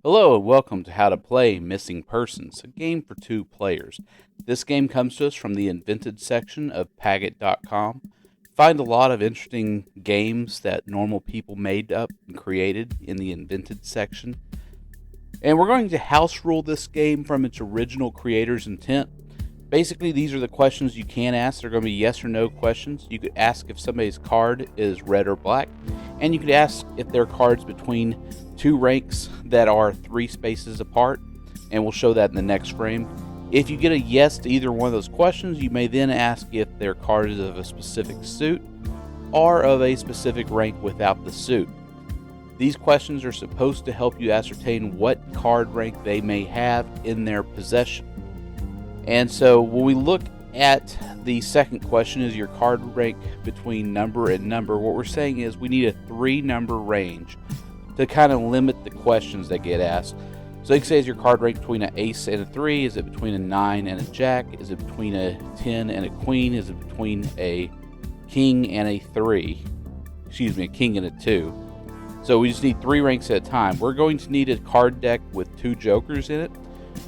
Hello and welcome to How to Play Missing Persons, a game for 2 players. This game comes to us from the Invented section of Pagget.com. Find a lot of interesting games that normal people made up and created in the Invented section. And we're going to house rule this game from its original creator's intent. Basically, these are the questions you can ask. They're going to be yes or no questions. You could ask if somebody's card is red or black, and you could ask if their card's between 2 ranks that are 3 spaces apart, and we'll show that in the next frame. If you get a yes to either one of those questions, you may then ask if their card is of a specific suit or of a specific rank without the suit. These questions are supposed to help you ascertain what card rank they may have in their possession. And so when we look at the second question, is your card rank between number and number, what we're saying is we need a 3-number range to kind of limit the questions that get asked. So you can say, is your card rank between an ace and a 3? Is it between a 9 and a jack? Is it between a 10 and a queen? Is it between a king and a 3? Excuse me, a king and a 2. So we just need 3 ranks at a time. We're going to need a card deck with 2 jokers in it.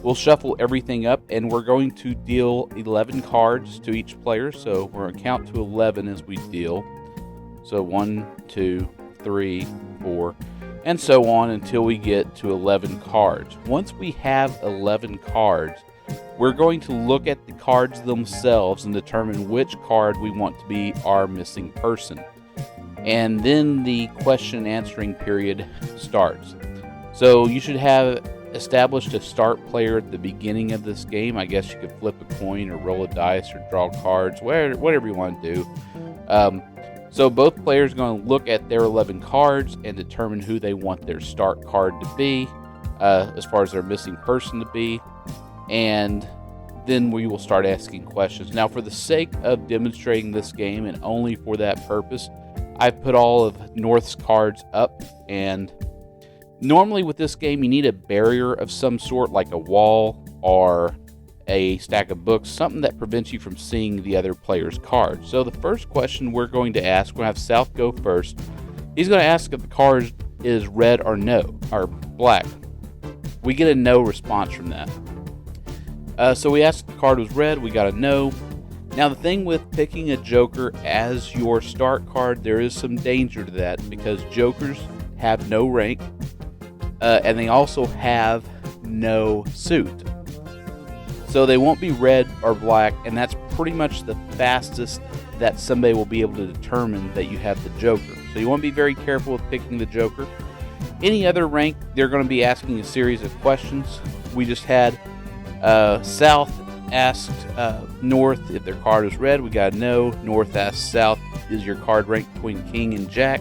We'll shuffle everything up, and we're going to deal 11 cards to each player. So we're going to count to 11 as we deal. So 1, 2, 3, 4, and so on until we get to 11 cards. Once we have 11 cards, we're going to look at the cards themselves and determine which card we want to be our missing person. And then the question and answering period starts. So you should have established a start player at the beginning of this game. I guess you could flip a coin or roll a dice or draw cards, whatever you want to do. So both players are going to look at their 11 cards and determine who they want their start card to be, as far as their missing person to be, and then we will start asking questions. Now, for the sake of demonstrating this game and only for that purpose, I've put all of North's cards up, and normally with this game you need a barrier of some sort, like a wall or a stack of books, something that prevents you from seeing the other player's cards. So the first question we're going to ask, we're going to have South go first. He's going to ask if the card is red or no, or black. We get a no response from that. So we asked if the card was red, we got a no. Now the thing with picking a joker as your start card, there is some danger to that because jokers have no rank, and they also have no suit. So they won't be red or black, and that's pretty much the fastest that somebody will be able to determine that you have the joker. So you want to be very careful with picking the joker. Any other rank, they're going to be asking a series of questions. We just had South asked North if their card was red. We got a no. North asked South, is your card rank between king and jack?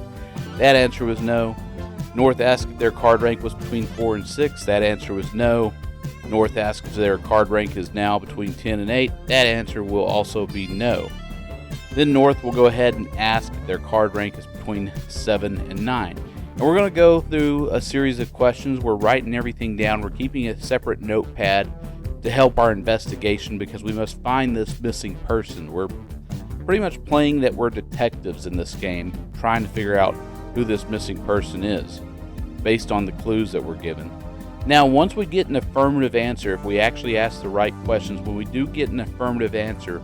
That answer was no. North asked if their card rank was between 4 and 6. That answer was no. North asks if their card rank is now between 10 and 8. That answer will also be no. Then North will go ahead and ask if their card rank is between 7 and 9. And we're going to go through a series of questions. We're writing everything down. We're keeping a separate notepad to help our investigation because we must find this missing person. We're pretty much playing that we're detectives in this game, trying to figure out who this missing person is based on the clues that we're given. Now, once we get an affirmative answer, if we actually ask the right questions, when we do get an affirmative answer,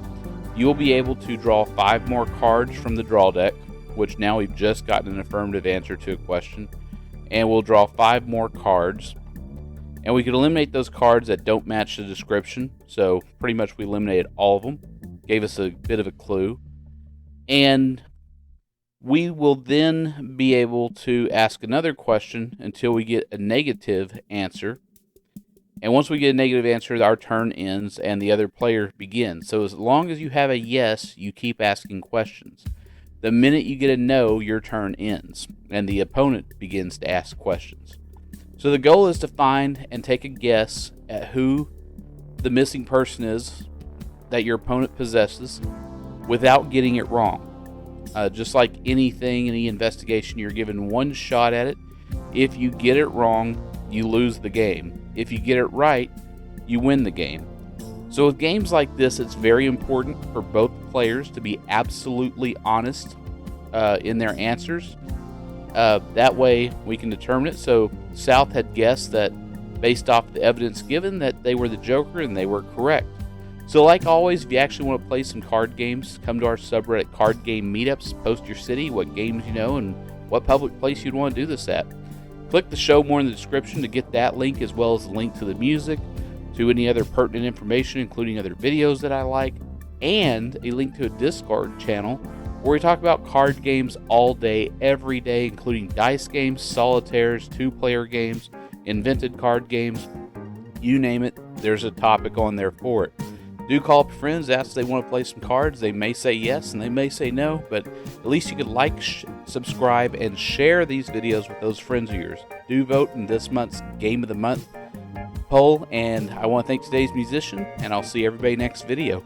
you'll be able to draw 5 more cards from the draw deck, which now we've just gotten an affirmative answer to a question, and we'll draw 5 more cards, and we can eliminate those cards that don't match the description. So pretty much we eliminated all of them, gave us a bit of a clue, and we will then be able to ask another question until we get a negative answer. And once we get a negative answer, our turn ends and the other player begins. So as long as you have a yes, you keep asking questions. The minute you get a no, your turn ends and the opponent begins to ask questions. So the goal is to find and take a guess at who the missing person is that your opponent possesses without getting it wrong. Just like anything, any investigation, you're given one shot at it. If you get it wrong, you lose the game. If you get it right, you win the game. So with games like this, it's very important for both players to be absolutely honest in their answers. That way we can determine it. So South had guessed that based off the evidence given that they were the Joker, and they were correct. So like always, if you actually want to play some card games, come to our subreddit Card Game Meetups, post your city, what games you know, and what public place you'd want to do this at. Click the show more in the description to get that link, as well as the link to the music, to any other pertinent information, including other videos that I like, and a link to a Discord channel where we talk about card games all day, every day, including dice games, solitaires, two-player games, invented card games, you name it, there's a topic on there for it. Do call up your friends, ask if they want to play some cards. They may say yes and they may say no, but at least you could like, subscribe, and share these videos with those friends of yours. Do vote in this month's Game of the Month poll, and I want to thank today's musician, and I'll see everybody next video.